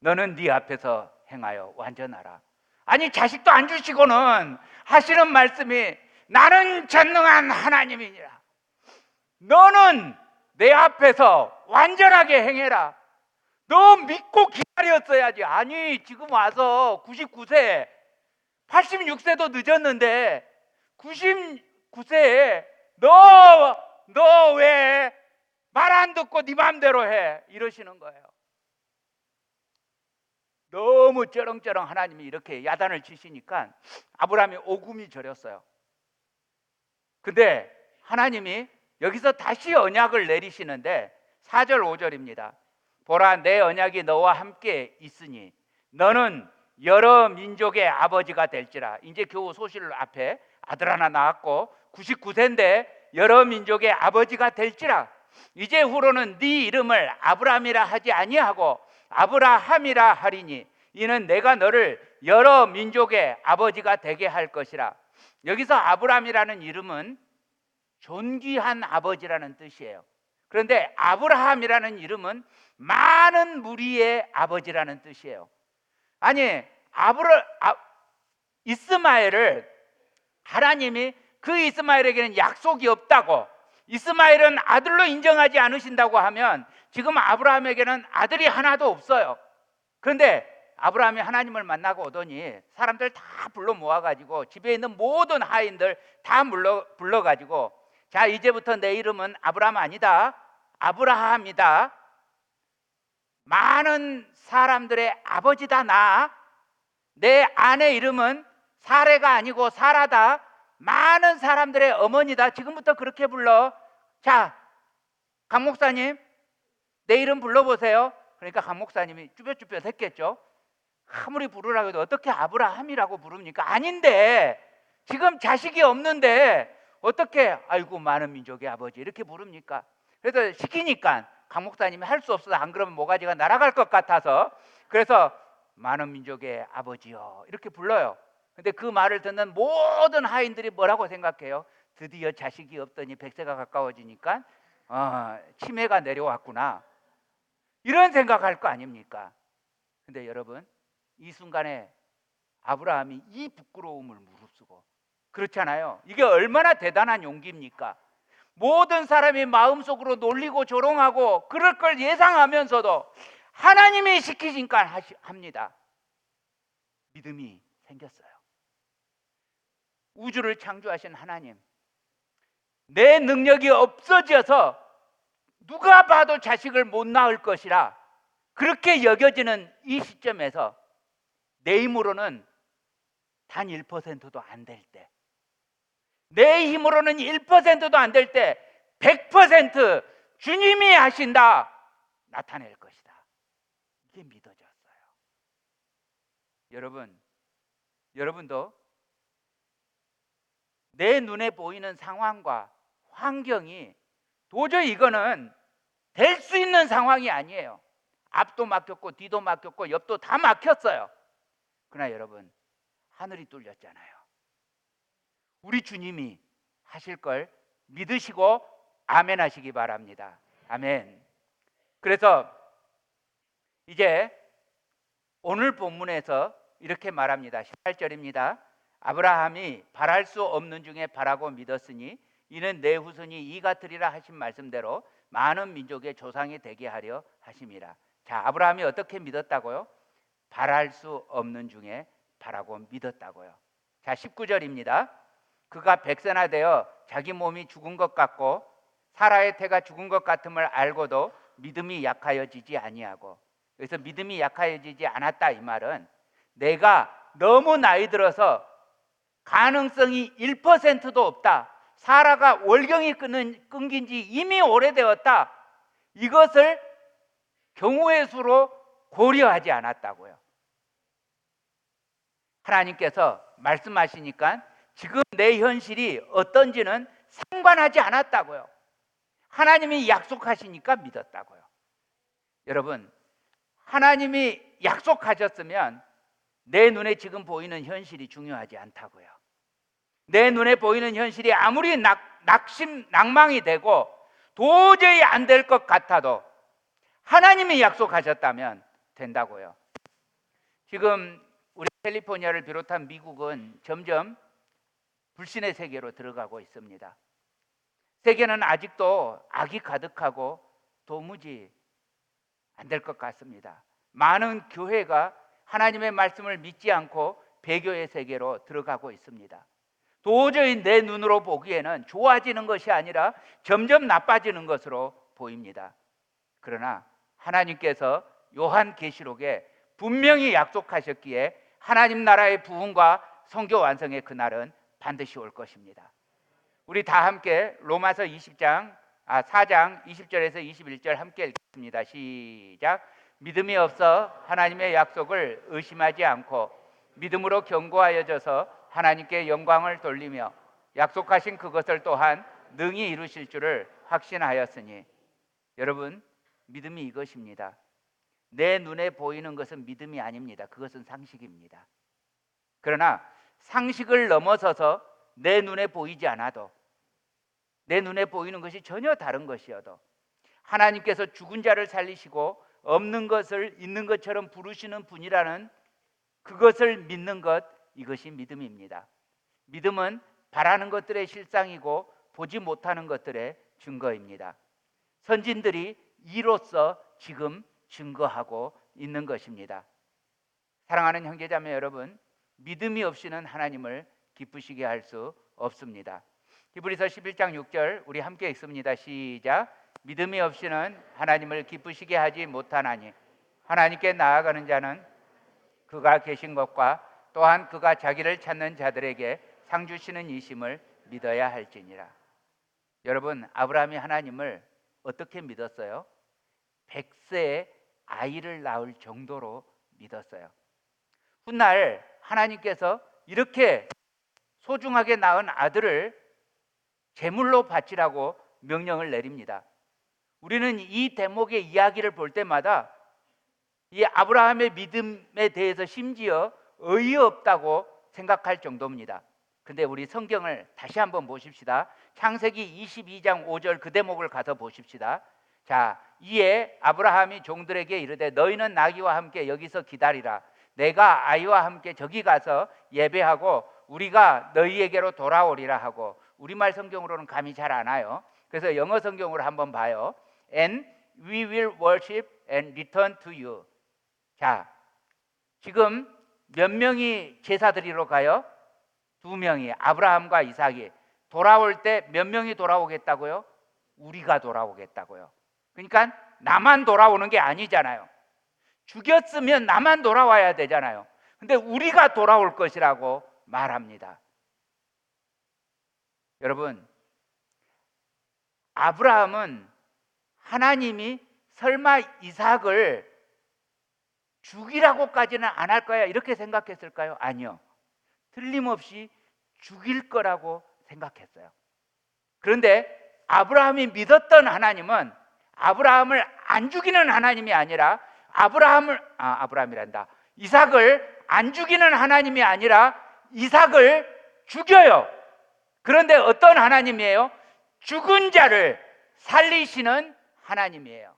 S1: 너는 네 앞에서 행하여 완전하라. 아니, 자식도 안 주시고는 하시는 말씀이 나는 전능한 하나님이니라. 너는 내 앞에서 완전하게 행해라. 너 믿고 기다렸어야지. 아니, 지금 와서 99세, 86세도 늦었는데 99세에 너 왜 말 안 듣고 네 맘대로 해? 이러시는 거예요. 너무 쩌렁쩌렁 하나님이 이렇게 야단을 치시니까 아브라함이 오금이 저렸어요. 근데 하나님이 여기서 다시 언약을 내리시는데 4절 5절입니다. 보라, 내 언약이 너와 함께 있으니 너는 여러 민족의 아버지가 될지라. 이제 겨우 소실 앞에 아들 하나 낳았고 99세인데 여러 민족의 아버지가 될지라. 이제 후로는 네 이름을 아브라함이라 하지 아니하고 아브라함이라 하리니 이는 내가 너를 여러 민족의 아버지가 되게 할 것이라. 여기서 아브라함이라는 이름은 존귀한 아버지라는 뜻이에요. 그런데 아브라함이라는 이름은 많은 무리의 아버지라는 뜻이에요. 아니, 이스마엘을 하나님이 그 이스마엘에게는 약속이 없다고, 이스마엘은 아들로 인정하지 않으신다고 하면 지금 아브라함에게는 아들이 하나도 없어요. 그런데 아브라함이 하나님을 만나고 오더니 사람들 다 불러 모아가지고 집에 있는 모든 하인들 다 불러가지고 자, 이제부터 내 이름은 아브라함 아니다, 아브라함이다. 많은 사람들의 아버지다. 내 아내 이름은 사레가 아니고 사라다. 많은 사람들의 어머니다. 지금부터 그렇게 불러. 자, 강 목사님, 내 이름 불러보세요. 그러니까 강 목사님이 쭈뼛쭈뼛 했겠죠. 아무리 부르라고 해도 어떻게 아브라함이라고 부릅니까? 아닌데, 지금 자식이 없는데 어떻게 아이고 많은 민족의 아버지 이렇게 부릅니까? 그래서 시키니까 강 목사님이 할 수 없어서, 안 그러면 모가지가 날아갈 것 같아서, 그래서 많은 민족의 아버지요 이렇게 불러요. 근데 그 말을 듣는 모든 하인들이 뭐라고 생각해요? 드디어 자식이 없더니 100세가 가까워지니까 치매가 내려왔구나, 이런 생각할 거 아닙니까? 근데 여러분, 이 순간에 아브라함이 이 부끄러움을 무릅쓰고, 그렇잖아요. 이게 얼마나 대단한 용기입니까? 모든 사람이 마음속으로 놀리고 조롱하고 그럴 걸 예상하면서도 하나님이 시키니까 합니다. 믿음이 생겼어요. 우주를 창조하신 하나님, 내 능력이 없어져서 누가 봐도 자식을 못 낳을 것이라 그렇게 여겨지는 이 시점에서 내 힘으로는 단 1%도 안 될 때, 내 힘으로는 1%도 안 될 때 100% 주님이 하신다, 나타낼 것이다. 이게 믿어졌어요. 여러분도 내 눈에 보이는 상황과 환경이 도저히 이거는 될 수 있는 상황이 아니에요. 앞도 막혔고 뒤도 막혔고 옆도 다 막혔어요. 그러나 여러분, 하늘이 뚫렸잖아요. 우리 주님이 하실 걸 믿으시고 아멘 하시기 바랍니다. 아멘. 그래서 이제 오늘 본문에서 이렇게 말합니다. 18절입니다. 아브라함이 바랄 수 없는 중에 바라고 믿었으니 이는 내 후손이 이 같으리라 하신 말씀대로 많은 민족의 조상이 되게 하려 하심이라. 자, 아브라함이 어떻게 믿었다고요? 바랄 수 없는 중에 바라고 믿었다고요. 자, 19절입니다. 그가 백세나 되어 자기 몸이 죽은 것 같고 사라의 태가 죽은 것 같음을 알고도 믿음이 약하여지지 아니하고, 그래서 믿음이 약하여지지 않았다 이 말은 내가 너무 나이 들어서 가능성이 1%도 없다, 사라가 월경이 끊긴 지 이미 오래되었다, 이것을 경우의 수로 고려하지 않았다고요. 하나님께서 말씀하시니까 지금 내 현실이 어떤지는 상관하지 않았다고요. 하나님이 약속하시니까 믿었다고요. 여러분, 하나님이 약속하셨으면 내 눈에 지금 보이는 현실이 중요하지 않다고요. 내 눈에 보이는 현실이 아무리 낭망이 되고 도저히 안 될 것 같아도 하나님이 약속하셨다면 된다고요. 지금 우리 캘리포니아를 비롯한 미국은 점점 불신의 세계로 들어가고 있습니다. 세계는 아직도 악이 가득하고 도무지 안 될 것 같습니다. 많은 교회가 하나님의 말씀을 믿지 않고 배교의 세계로 들어가고 있습니다. 도저히 내 눈으로 보기에는 좋아지는 것이 아니라 점점 나빠지는 것으로 보입니다. 그러나 하나님께서 요한계시록에 분명히 약속하셨기에 하나님 나라의 부흥과 성교 완성의 그날은 반드시 올 것입니다. 우리 다 함께 로마서 4장 20절에서 21절 함께 읽겠습니다. 시작. 믿음이 없어 하나님의 약속을 의심하지 않고 믿음으로 견고하여져서 하나님께 영광을 돌리며 약속하신 그것을 또한 능히 이루실 줄을 확신하였으니. 여러분, 믿음이 이것입니다. 내 눈에 보이는 것은 믿음이 아닙니다. 그것은 상식입니다. 그러나 상식을 넘어서서 내 눈에 보이지 않아도, 내 눈에 보이는 것이 전혀 다른 것이어도 하나님께서 죽은 자를 살리시고 없는 것을 있는 것처럼 부르시는 분이라는 그것을 믿는 것, 이것이 믿음입니다. 믿음은 바라는 것들의 실상이고 보지 못하는 것들의 증거입니다. 선진들이 이로써 지금 증거하고 있는 것입니다. 사랑하는 형제자매 여러분, 믿음이 없이는 하나님을 기쁘시게 할 수 없습니다. 히브리서 11장 6절 우리 함께 읽습니다. 시작. 믿음이 없이는 하나님을 기쁘시게 하지 못하나니 하나님께 나아가는 자는 그가 계신 것과 또한 그가 자기를 찾는 자들에게 상 주시는 이심을 믿어야 할지니라. 여러분, 아브라함이 하나님을 어떻게 믿었어요? 100세에 아이를 낳을 정도로 믿었어요. 훗날 하나님께서 이렇게 소중하게 낳은 아들을 제물로 바치라고 명령을 내립니다. 우리는 이 대목의 이야기를 볼 때마다 이 아브라함의 믿음에 대해서 심지어 어이없다고 생각할 정도입니다. 근데 우리 성경을 다시 한번 보십시다. 창세기 22장 5절 그 대목을 가서 보십시다. 자, 이에 아브라함이 종들에게 이르되 너희는 나귀와 함께 여기서 기다리라. 내가 아이와 함께 저기 가서 예배하고 우리가 너희에게로 돌아오리라 하고, 우리말 성경으로는 감이 잘 안 와요. 그래서 영어 성경으로 한번 봐요. And we will worship and return to you. 자, 지금 몇 명이 제사 드리러 가요? 2명이, 아브라함과 이삭이. 돌아올 때 몇 명이 돌아오겠다고요? 우리가 돌아오겠다고요. 그러니까 나만 돌아오는 게 아니잖아요. 죽였으면 나만 돌아와야 되잖아요. 근데 우리가 돌아올 것이라고 말합니다. 여러분, 아브라함은 하나님이 설마 이삭을 죽이라고까지는 안 할 거야 이렇게 생각했을까요? 아니요. 틀림없이 죽일 거라고 생각했어요. 그런데 아브라함이 믿었던 하나님은 아브라함을 안 죽이는 하나님이 아니라 이삭을 안 죽이는 하나님이 아니라 이삭을 죽여요. 그런데 어떤 하나님이에요? 죽은 자를 살리시는 하나님이에요.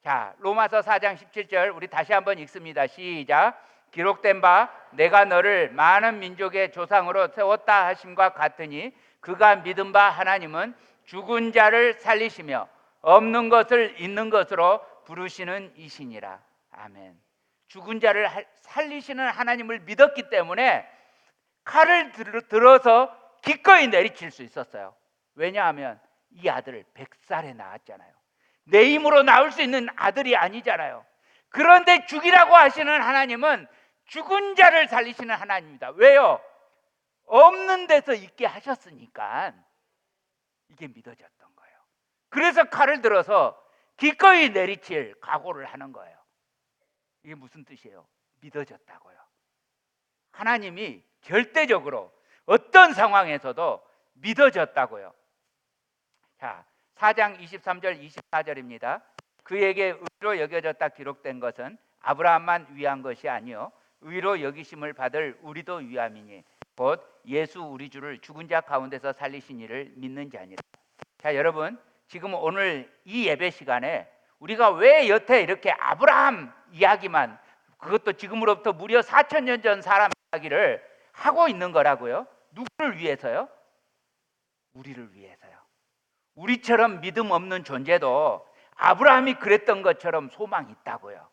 S1: 자, 로마서 4장 17절 우리 다시 한번 읽습니다. 시작. 기록된 바 내가 너를 많은 민족의 조상으로 세웠다 하심과 같으니 그가 믿은 바 하나님은 죽은 자를 살리시며 없는 것을 있는 것으로 부르시는 이시니라. 아멘. 죽은 자를 살리시는 하나님을 믿었기 때문에 칼을 들어서 기꺼이 내리칠 수 있었어요. 왜냐하면 이 아들 100살에 낳았잖아요. 내 힘으로 낳을 수 있는 아들이 아니잖아요. 그런데 죽이라고 하시는 하나님은 죽은 자를 살리시는 하나님입니다. 왜요? 없는 데서 있게 하셨으니까 이게 믿어졌던 거예요. 그래서 칼을 들어서 기꺼이 내리칠 각오를 하는 거예요. 이게 무슨 뜻이에요? 믿어졌다고요. 하나님이 절대적으로 어떤 상황에서도 믿어졌다고요. 자, 4장 23절 24절입니다. 그에게 의로 여겨졌다 기록된 것은 아브라함만 위한 것이 아니요 의로 여기심을 받을 우리도 위함이니 곧 예수 우리 주를 죽은 자 가운데서 살리신 이를 믿는 자니라. 자, 여러분, 지금 오늘 이 예배 시간에 우리가 왜 여태 이렇게 아브라함 이야기만, 그것도 지금으로부터 무려 4,000년 전 사람 이야기를 하고 있는 거라고요? 누구를 위해서요? 우리를 위해서요. 우리처럼 믿음 없는 존재도 아브라함이 그랬던 것처럼 소망이 있다고요.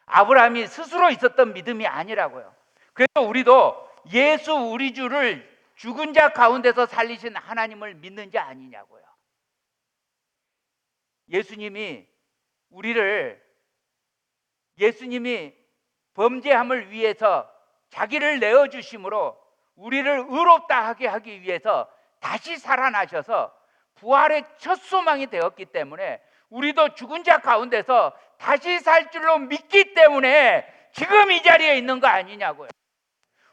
S1: 아브라함이 스스로 있었던 믿음이 아니라고요. 그래서 우리도 예수 우리 주를 죽은 자 가운데서 살리신 하나님을 믿는 자 아니냐고요. 예수님이 범죄함을 위해서 자기를 내어주심으로 우리를 의롭다 하게 하기 위해서 다시 살아나셔서 부활의 첫 소망이 되었기 때문에 우리도 죽은 자 가운데서 다시 살 줄로 믿기 때문에 지금 이 자리에 있는 거 아니냐고요.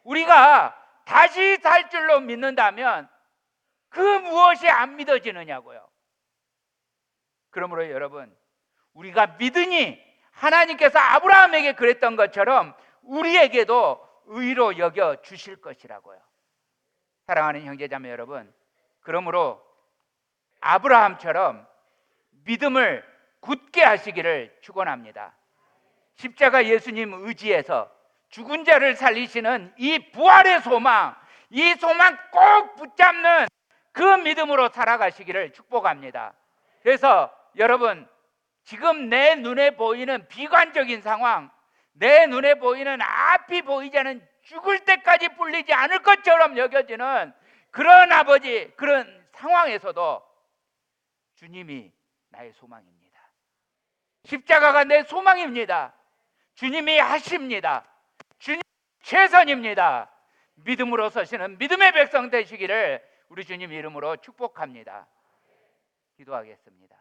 S1: 우리가 다시 살 줄로 믿는다면 그 무엇이 안 믿어지느냐고요. 그러므로 여러분, 우리가 믿으니 하나님께서 아브라함에게 그랬던 것처럼 우리에게도 의로 여겨 주실 것이라고요. 사랑하는 형제자매 여러분, 그러므로 아브라함처럼 믿음을 굳게 하시기를 축원합니다. 십자가 예수님 의지에서 죽은 자를 살리시는 이 부활의 소망, 이 소망 꼭 붙잡는 그 믿음으로 살아가시기를 축복합니다. 그래서 여러분, 지금 내 눈에 보이는 비관적인 상황, 내 눈에 보이는 앞이 보이지 않은 죽을 때까지 풀리지 않을 것처럼 여겨지는 그런 아버지, 그런 상황에서도 주님이 나의 소망입니다. 십자가가 내 소망입니다. 주님이 하십니다. 주님 최선입니다. 믿음으로 서시는 믿음의 백성 되시기를 우리 주님 이름으로 축복합니다. 기도하겠습니다.